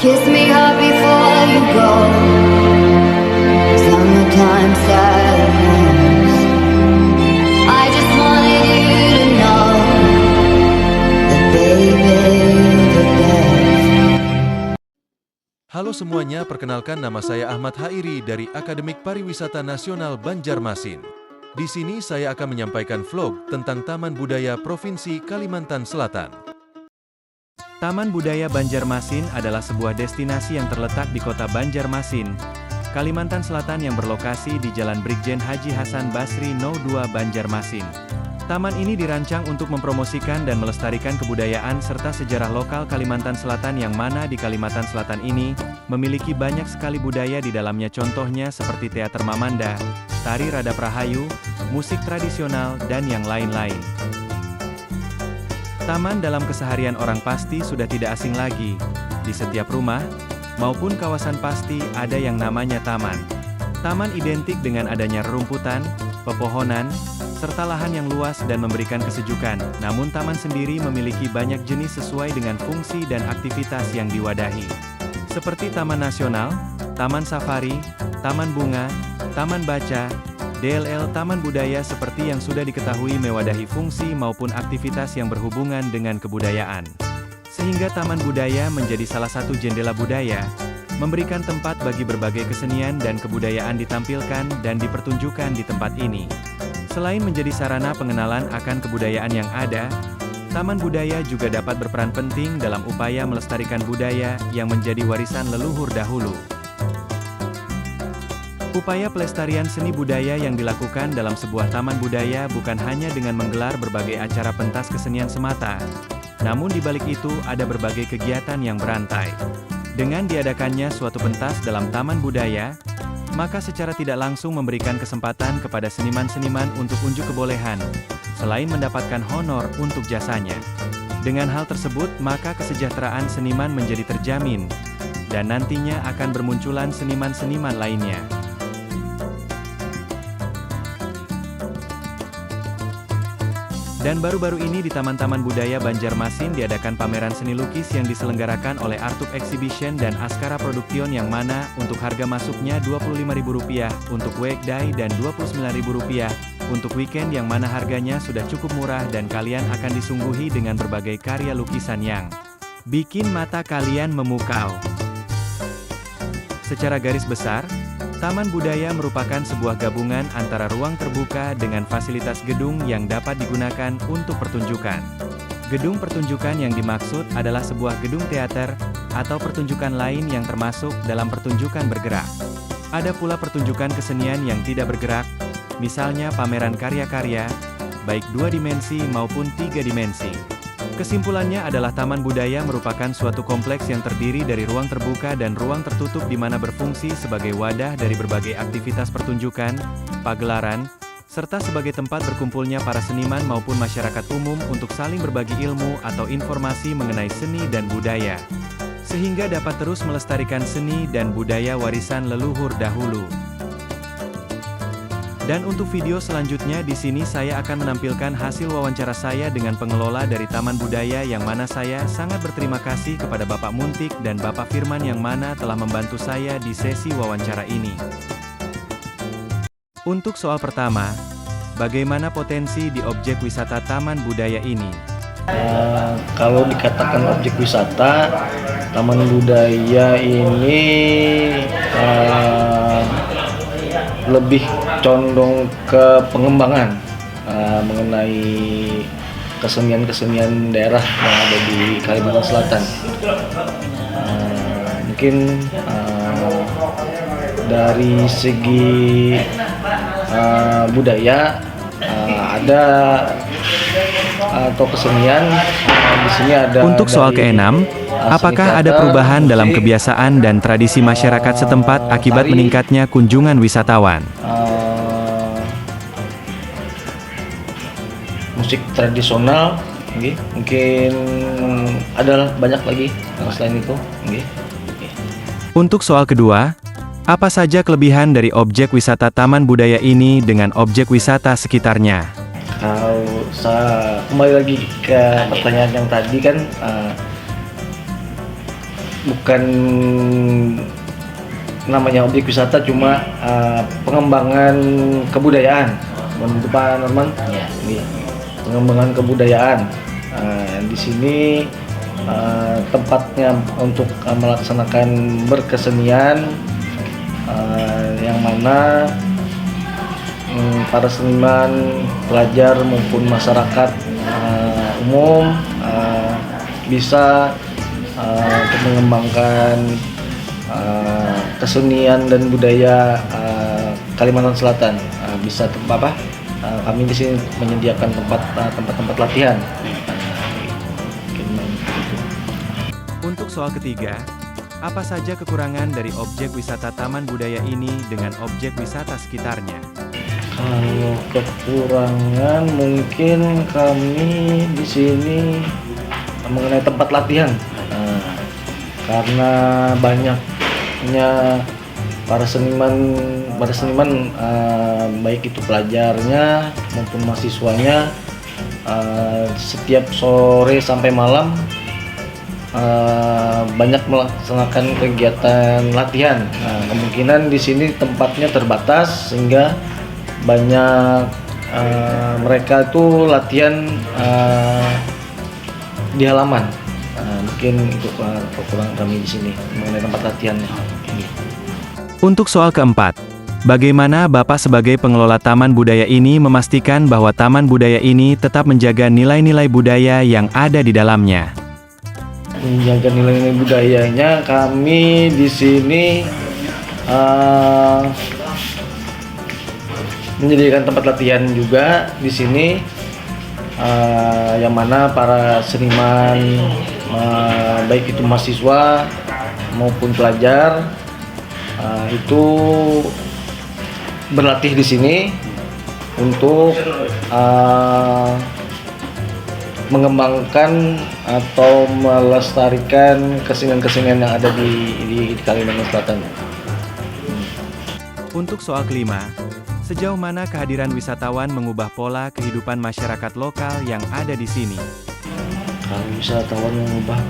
Kiss me hard before you go. Summertime sadness. I just wanted you to know that baby, the best. Halo semuanya, perkenalkan nama saya Ahmad Hairi dari Akademik Pariwisata Nasional Banjarmasin. Di sini saya akan menyampaikan vlog tentang Taman Budaya Provinsi Kalimantan Selatan. Taman Budaya Banjarmasin adalah sebuah destinasi yang terletak di kota Banjarmasin, Kalimantan Selatan yang berlokasi di Jalan Brigjen Haji Hasan Basri No. 2 Banjarmasin. Taman ini dirancang untuk mempromosikan dan melestarikan kebudayaan serta sejarah lokal Kalimantan Selatan yang mana di Kalimantan Selatan ini memiliki banyak sekali budaya di dalamnya, contohnya seperti teater Mamanda, tari Radap Rahayu, musik tradisional, dan yang lain-lain. Taman dalam keseharian orang pasti sudah tidak asing lagi. Di setiap rumah maupun kawasan pasti ada yang namanya taman. Taman identik dengan adanya rerumputan, pepohonan, serta lahan yang luas dan memberikan kesejukan. Namun taman sendiri memiliki banyak jenis sesuai dengan fungsi dan aktivitas yang diwadahi. Seperti Taman Nasional, Taman Safari, Taman Bunga, Taman Baca, DLL. Taman Budaya seperti yang sudah diketahui mewadahi fungsi maupun aktivitas yang berhubungan dengan kebudayaan. Sehingga Taman Budaya menjadi salah satu jendela budaya, memberikan tempat bagi berbagai kesenian dan kebudayaan ditampilkan dan dipertunjukkan di tempat ini. Selain menjadi sarana pengenalan akan kebudayaan yang ada, Taman Budaya juga dapat berperan penting dalam upaya melestarikan budaya yang menjadi warisan leluhur dahulu. Upaya pelestarian seni budaya yang dilakukan dalam sebuah taman budaya bukan hanya dengan menggelar berbagai acara pentas kesenian semata, namun di balik itu ada berbagai kegiatan yang berantai. Dengan diadakannya suatu pentas dalam taman budaya, maka secara tidak langsung memberikan kesempatan kepada seniman-seniman untuk unjuk kebolehan, selain mendapatkan honor untuk jasanya. Dengan hal tersebut, maka kesejahteraan seniman menjadi terjamin, dan nantinya akan bermunculan seniman-seniman lainnya. Dan baru-baru ini di Taman-Taman Budaya Banjarmasin diadakan pameran seni lukis yang diselenggarakan oleh Artup Exhibition dan Askara Production yang mana untuk harga masuknya Rp25.000 untuk weekday dan Rp29.000 untuk weekend yang mana harganya sudah cukup murah dan kalian akan disungguhi dengan berbagai karya lukisan yang bikin mata kalian memukau. Secara garis besar, Taman Budaya merupakan sebuah gabungan antara ruang terbuka dengan fasilitas gedung yang dapat digunakan untuk pertunjukan. Gedung pertunjukan yang dimaksud adalah sebuah gedung teater, atau pertunjukan lain yang termasuk dalam pertunjukan bergerak. Ada pula pertunjukan kesenian yang tidak bergerak, misalnya pameran karya-karya, baik 2 dimensi maupun 3 dimensi. Kesimpulannya adalah Taman Budaya merupakan suatu kompleks yang terdiri dari ruang terbuka dan ruang tertutup di mana berfungsi sebagai wadah dari berbagai aktivitas pertunjukan, pagelaran, serta sebagai tempat berkumpulnya para seniman maupun masyarakat umum untuk saling berbagi ilmu atau informasi mengenai seni dan budaya, sehingga dapat terus melestarikan seni dan budaya warisan leluhur dahulu. Dan untuk video selanjutnya di sini saya akan menampilkan hasil wawancara saya dengan pengelola dari Taman Budaya yang mana saya sangat berterima kasih kepada Bapak Muntik dan Bapak Firman yang mana telah membantu saya di sesi wawancara ini. Untuk soal pertama, bagaimana potensi di objek wisata Taman Budaya ini? Kalau dikatakan objek wisata, Taman Budaya ini lebih condong ke pengembangan mengenai kesenian-kesenian daerah yang ada di Kalimantan Selatan. Mungkin dari segi budaya ada atau kesenian di sini ada. Untuk soal keenam, apakah ada perubahan dalam kebiasaan dan tradisi masyarakat setempat akibat meningkatnya kunjungan wisatawan? Musik tradisional, mungkin adalah banyak lagi selain itu. Untuk soal kedua, apa saja kelebihan dari objek wisata Taman Budaya ini dengan objek wisata sekitarnya? Kalau saya kembali lagi ke pertanyaan yang tadi kan, bukan namanya objek wisata, cuma pengembangan kebudayaan. Menurut Pak Norman, Ya. ini pengembangan kebudayaan. Di sini tempatnya untuk melaksanakan berkesenian, yang mana para seniman, pelajar maupun masyarakat umum bisa untuk mengembangkan kesenian dan budaya Kalimantan Selatan. Bisa kami di sini menyediakan tempat-tempat latihan. Untuk soal ketiga, apa saja kekurangan dari objek wisata Taman Budaya ini dengan objek wisata sekitarnya? Kalau kekurangan mungkin kami di sini mengenai tempat latihan. Karena banyaknya para seniman baik itu pelajarnya maupun mahasiswanya, setiap sore sampai malam banyak melaksanakan kegiatan latihan. Kemungkinan di sini tempatnya terbatas sehingga banyak mereka itu latihan di halaman. Mungkin itu kekurangan kami di sini mengenai tempat latihannya. Untuk soal keempat, bagaimana Bapak sebagai pengelola Taman Budaya ini memastikan bahwa Taman Budaya ini tetap menjaga nilai-nilai budaya yang ada di dalamnya? Menjaga nilai-nilai budayanya, kami di sini menyediakan tempat latihan juga di sini, yang mana para seniman baik itu mahasiswa maupun pelajar itu berlatih di sini untuk mengembangkan atau melestarikan kesenian-kesenian yang ada di Kalimantan Selatan. Untuk soal kelima, sejauh mana kehadiran wisatawan mengubah pola kehidupan masyarakat lokal yang ada di sini? Kalau wisatawan mengubah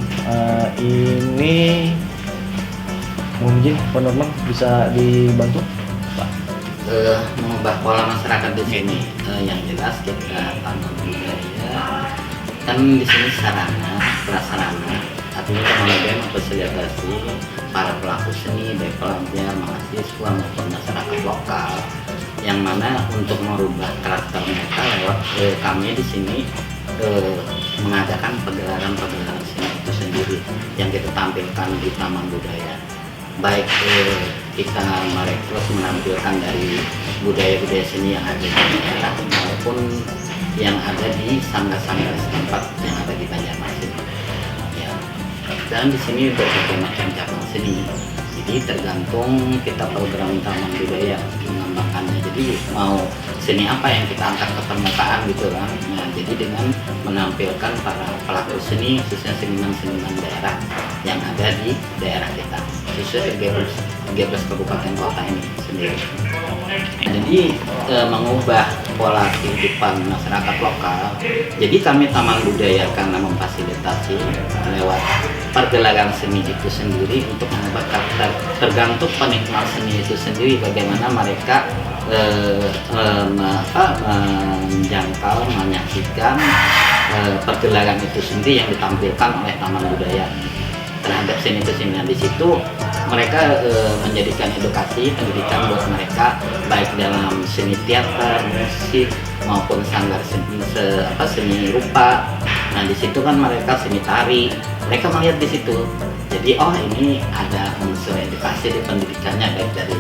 ini mungkin Pak Norman bisa dibantu, Pak? Mengubah pola masyarakat di sini, yang jelas kita Taman Budaya kan di sini sarana prasarana, artinya kemudian memfasilitasi para pelaku seni, baik pelajar, mahasiswa maupun masyarakat lokal, yang mana untuk merubah karakter mereka lewat kami di sini mengadakan pegelaran seni itu sendiri yang kita tampilkan di Taman Budaya. Baik kita merekrut menampilkan dari budaya-budaya seni yang ada di daerah maupun yang ada di sanggar-sanggar setempat yang ada di Banjarmasin. Ya. Dan di sini berbagai macam cabang seni. Jadi tergantung kita program Taman Budaya mengembangkannya. Jadi mau seni apa yang kita angkat ke permukaan gitu kan. Nah, jadi dengan menampilkan para pelaku seni, khususnya seniman-seniman daerah yang ada di daerah kita, khususnya 13 kabupaten kota ini sendiri. Jadi mengubah pola kehidupan masyarakat lokal. Jadi kami Taman Budaya karena memfasilitasi lewat pergelaran seni itu sendiri untuk mengubah karakter, tergantung penikmat seni itu sendiri bagaimana mereka menjangkau, menyaksikan pergelaran itu sendiri yang ditampilkan oleh Taman Budaya terhadap seni kesenian. Di situ mereka menjadikan edukasi pendidikan buat mereka baik dalam seni teater, musik maupun sanggar seni rupa. Nah di situ kan mereka seni tari, mereka melihat di situ. Jadi ini ada unsur edukasi di pendidikannya baik dari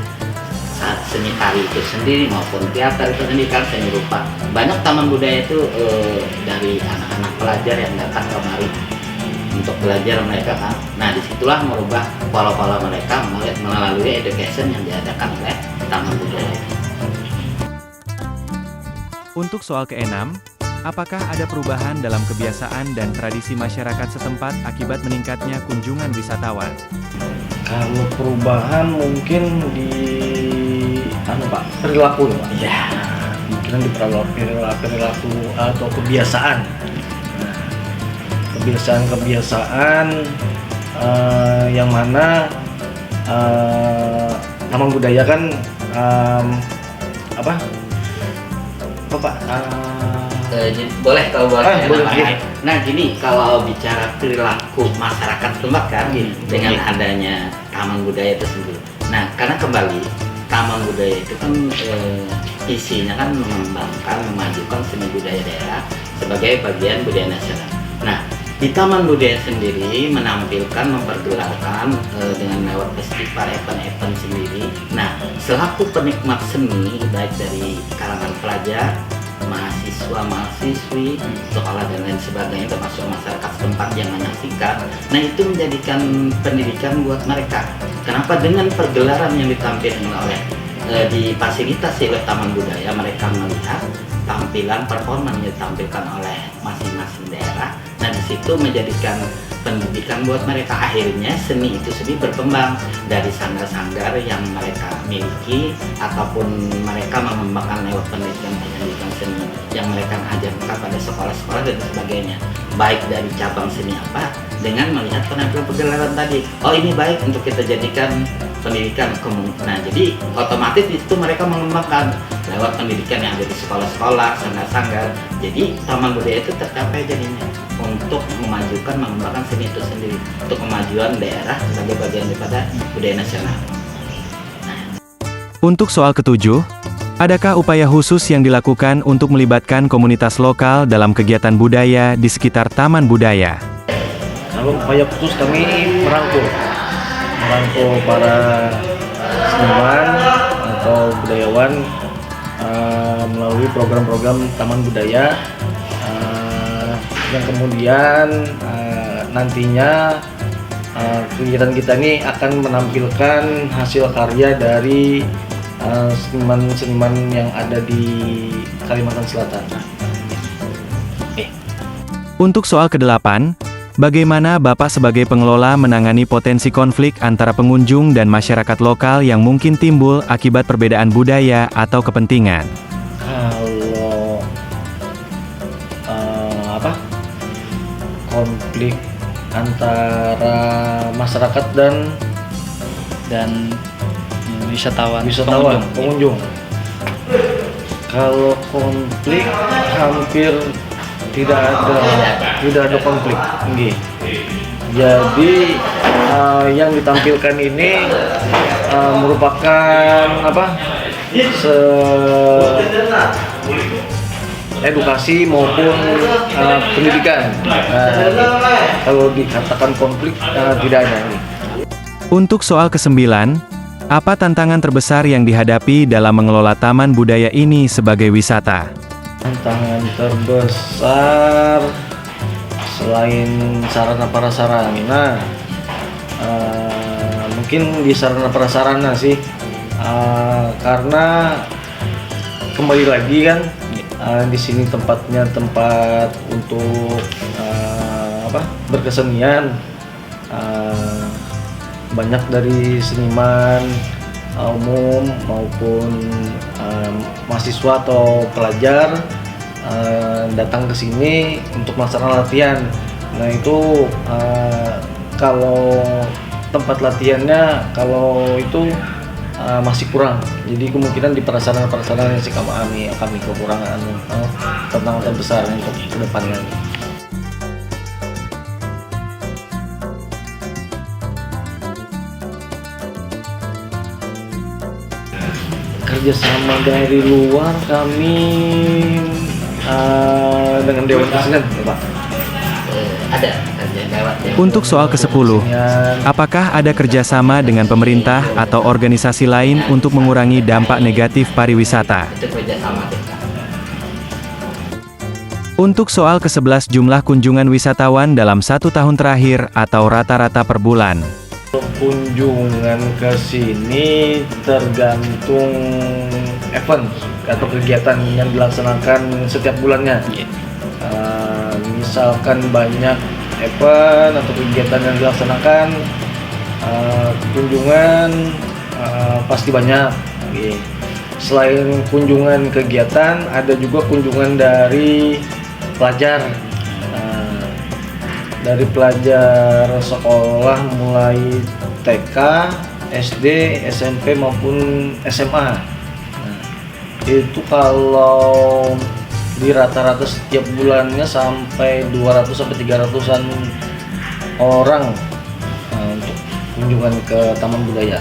seni tari itu sendiri maupun teater itu sendiri kan seni rupa. Banyak Taman Budaya itu dari anak-anak pelajar yang datang kemari untuk belajar mereka kan. Nah disitulah merubah pola-pola mereka melalui education yang diadakan oleh Taman Budaya. Untuk soal keenam, apakah ada perubahan dalam kebiasaan dan tradisi masyarakat setempat akibat meningkatnya kunjungan wisatawan? Kalau perubahan mungkin di Pak, perilaku Pak. Iya, mungkin di perilaku atau kebiasaan. Kebiasaan yang mana taman budaya kan apa Pak? Boleh kalau boleh. Boleh, namanya. iya. Nah gini, kalau bicara perilaku masyarakat tempat kan dengan adanya taman budaya itu sendiri. Nah karena kembali taman budaya itu kan isinya kan mengembangkan, memajukan seni budaya daerah sebagai bagian budaya nasional. Nah di taman budaya sendiri menampilkan, mempergelarkan dengan lewat festival, event-event sendiri. Nah selaku penikmat seni baik dari kalangan pelajar, mahasiswa, mahasiswi, sekolah dan lain sebagainya, termasuk masyarakat setempat yang menyaksikan. Nah itu menjadikan pendidikan buat mereka. Kenapa? Dengan pergelaran yang ditampilkan oleh difasilitasi oleh taman budaya, mereka melihat tampilan performa yang ditampilkan oleh masing-masing daerah. Nah di situ menjadikan pendidikan buat mereka. Akhirnya seni itu sendiri berkembang dari sanggar-sanggar yang mereka miliki ataupun mereka mengembangkan lewat pendidikan seni yang mereka ajarkan pada sekolah-sekolah dan sebagainya, baik dari cabang seni apa, dengan melihat penampilan pergelaran tadi. Oh ini baik untuk kita jadikan pendidikan. Nah jadi otomatis itu mereka mengembangkan lewat pendidikan yang ada di sekolah-sekolah, sanggar-sanggar. Jadi taman budaya itu tercapai jadinya untuk memajukan, mengembangkan seni itu sendiri, untuk kemajuan daerah sebagai bagian daripada budaya nasional. Untuk soal ketujuh, adakah upaya khusus yang dilakukan untuk melibatkan komunitas lokal dalam kegiatan budaya di sekitar taman budaya? Kalau upaya khusus kami merangkul para seniman atau budayawan melalui program-program taman budaya yang kemudian nantinya kegiatan kita ini akan menampilkan hasil karya dari seniman-seniman yang ada di Kalimantan Selatan. Untuk soal ke-8, bagaimana Bapak sebagai pengelola menangani potensi konflik antara pengunjung dan masyarakat lokal yang mungkin timbul akibat perbedaan budaya atau kepentingan? Kalau konflik antara masyarakat dan wisatawan pengunjung. Kalau konflik hampir tidak ada konflik. Jadi yang ditampilkan ini merupakan edukasi maupun pendidikan. Kalau dikatakan konflik tidak ada. Untuk soal ke-9, apa tantangan terbesar yang dihadapi dalam mengelola taman budaya ini sebagai wisata? Tantangan terbesar selain sarana prasarana, mungkin di sarana prasarana sih, karena kembali lagi kan di sini tempatnya tempat untuk berkesenian. Banyak dari seniman umum maupun mahasiswa atau pelajar datang ke sini untuk melaksanakan latihan. Nah itu kalau tempat latihannya masih kurang. Jadi kemungkinan di prasarana-prasarana sih kami kekurangan tantangan terbesar untuk kedepannya. Kerjasama dari luar kami dengan Dewan Kesenian, Pak. Ada lewat ya. Untuk soal ke-10, apakah ada kerjasama dengan pemerintah atau organisasi lain untuk mengurangi dampak negatif pariwisata? Itu kerjasama kita. Untuk soal ke-11, jumlah kunjungan wisatawan dalam 1 tahun terakhir atau rata-rata per bulan. Kunjungan ke sini tergantung event atau kegiatan yang dilaksanakan setiap bulannya. Misalkan banyak event atau kegiatan yang dilaksanakan, kunjungan pasti banyak. Selain kunjungan kegiatan, ada juga kunjungan dari pelajar dari pelajar sekolah mulai TK, SD, SMP maupun SMA. Nah, itu kalau di rata-rata setiap bulannya sampai 200 sampai 300-an orang untuk kunjungan ke Taman Budaya.